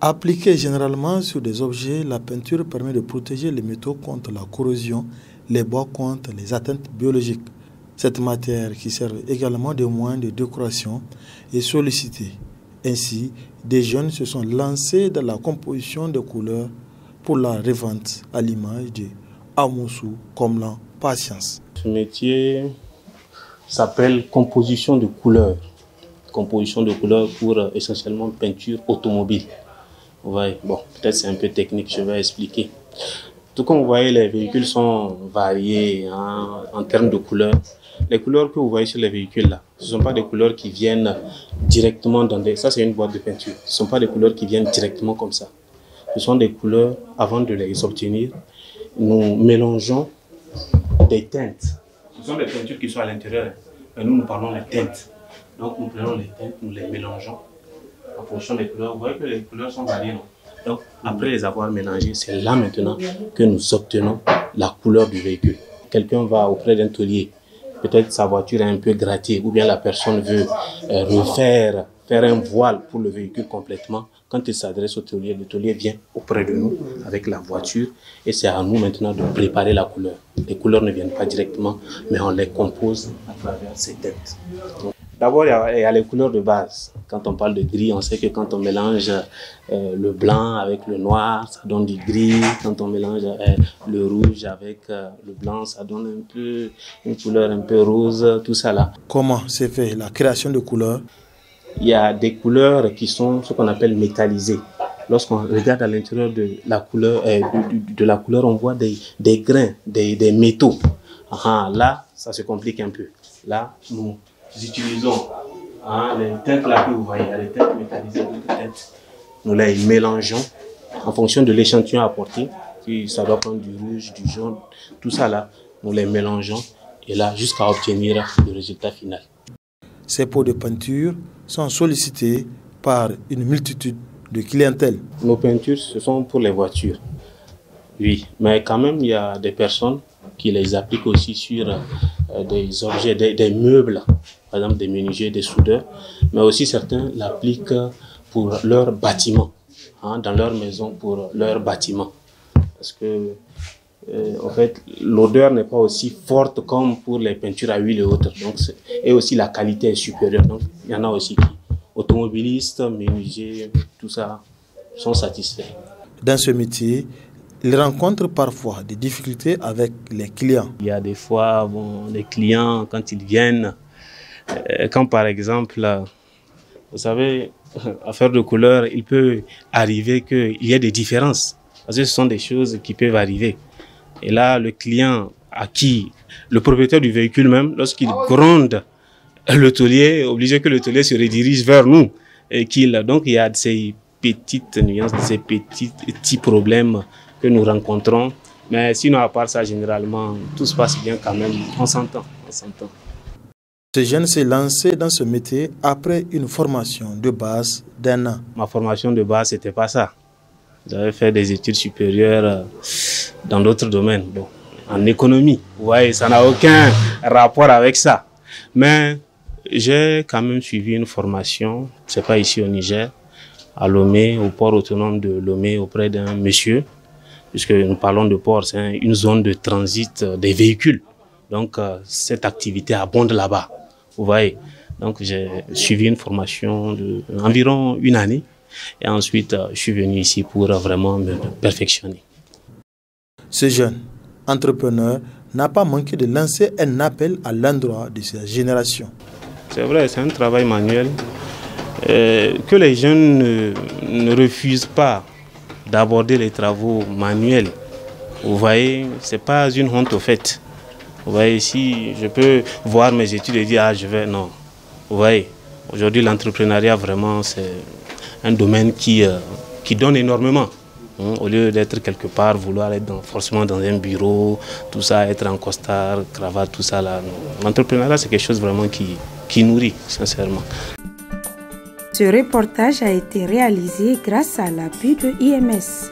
Appliquée généralement sur des objets, la peinture permet de protéger les métaux contre la corrosion, les bois contre les atteintes biologiques. Cette matière, qui sert également de moyen de décoration, est sollicitée. Ainsi, des jeunes se sont lancés dans la composition de couleurs pour la revente, à l'image de Amoussou Komlan Patience. Ce métier s'appelle composition de couleurs. Composition de couleurs pour essentiellement peinture automobile. Vous voyez, bon, peut-être c'est un peu technique, je vais expliquer. Tout comme vous voyez, les véhicules sont variés en termes de couleurs. Les couleurs que vous voyez sur les véhicules là, ce ne sont pas des couleurs qui viennent directement dans des... Ça, c'est une boîte de peinture. Ce ne sont pas des couleurs qui viennent directement comme ça. Ce sont des couleurs, avant de les obtenir, nous mélangeons des teintes. Ce sont des peintures qui sont à l'intérieur, mais nous parlons des teintes. Donc nous prenons les teintes, nous les mélangeons en fonction des couleurs. Vous voyez que les couleurs sont variées, non? Donc après les avoir mélangées, c'est là maintenant que nous obtenons la couleur du véhicule. Quelqu'un va auprès d'un tôlier, peut-être sa voiture est un peu grattée, ou bien la personne veut faire un voile pour le véhicule complètement. Quand il s'adresse au tôlier, le tôlier vient auprès de nous avec la voiture et c'est à nous maintenant de préparer la couleur. Les couleurs ne viennent pas directement, mais on les compose à travers ces teintes. D'abord, il y a les couleurs de base. Quand on parle de gris, on sait que quand on mélange le blanc avec le noir, ça donne du gris. Quand on mélange le rouge avec le blanc, ça donne un peu une couleur un peu rose, tout ça là. Comment s'est fait la création de couleurs? Il y a des couleurs qui sont ce qu'on appelle métallisées. Lorsqu'on regarde à l'intérieur de la couleur, on voit des grains, des métaux. Là, ça se complique un peu. Là, nous utilisons les teintes là que vous voyez, les teintes métallisées, d'autres teintes. Nous les mélangeons en fonction de l'échantillon apporté. Si ça doit prendre du rouge, du jaune, tout ça là, nous les mélangeons et là jusqu'à obtenir le résultat final. Ces pots de peinture sont sollicités par une multitude de clientèle. Nos peintures, ce sont pour les voitures. Oui, mais quand même, il y a des personnes qui les appliquent aussi sur des objets, des meubles, par exemple des menuisiers, des soudeurs, mais aussi certains l'appliquent pour leurs bâtiments, dans leur maison, pour leurs bâtiments. Parce que, en fait, l'odeur n'est pas aussi forte comme pour les peintures à huile et autres. Donc, et aussi la qualité est supérieure. Donc, il y en a aussi qui, automobilistes, menuisiers, tout ça, sont satisfaits. Dans ce métier, ils rencontrent parfois des difficultés avec les clients. Il y a des fois, les clients, quand ils viennent, quand par exemple, vous savez, affaire de couleur, il peut arriver qu'il y ait des différences. Parce que ce sont des choses qui peuvent arriver. Et là, le client à qui, le propriétaire du véhicule même, lorsqu'il gronde le tôlier, est obligé que le tôlier se redirige vers nous. Et donc il y a ces petites nuances, ces petits problèmes que nous rencontrons. Mais sinon, à part ça, généralement, tout se passe bien quand même. On s'entend. Ce jeune s'est lancé dans ce métier après une formation de base d'1 an. Ma formation de base, c'était pas ça. J'avais fait des études supérieures dans d'autres domaines. Bon, en économie, vous voyez, ça n'a aucun rapport avec ça. Mais j'ai quand même suivi une formation, c'est pas ici au Niger, à Lomé, au port autonome de Lomé, auprès d'un monsieur, puisque nous parlons de port, c'est une zone de transit des véhicules. Donc, cette activité abonde là-bas, vous voyez. Donc, j'ai suivi une formation d'environ 1 année. Et ensuite, je suis venu ici pour vraiment me perfectionner. Ce jeune entrepreneur n'a pas manqué de lancer un appel à l'endroit de sa génération. C'est vrai, c'est un travail manuel. Que les jeunes ne refusent pas d'aborder les travaux manuels. Vous voyez, ce n'est pas une honte au fait. Vous voyez, si je peux voir mes études et dire, je vais, non. Vous voyez, aujourd'hui, l'entrepreneuriat, vraiment, c'est un domaine qui donne énormément. Au lieu d'être quelque part, vouloir être forcément dans un bureau, tout ça, être en costard, cravate, tout ça là. L'entrepreneuriat, c'est quelque chose vraiment qui nourrit, sincèrement. Ce reportage a été réalisé grâce à l'appui de IMS.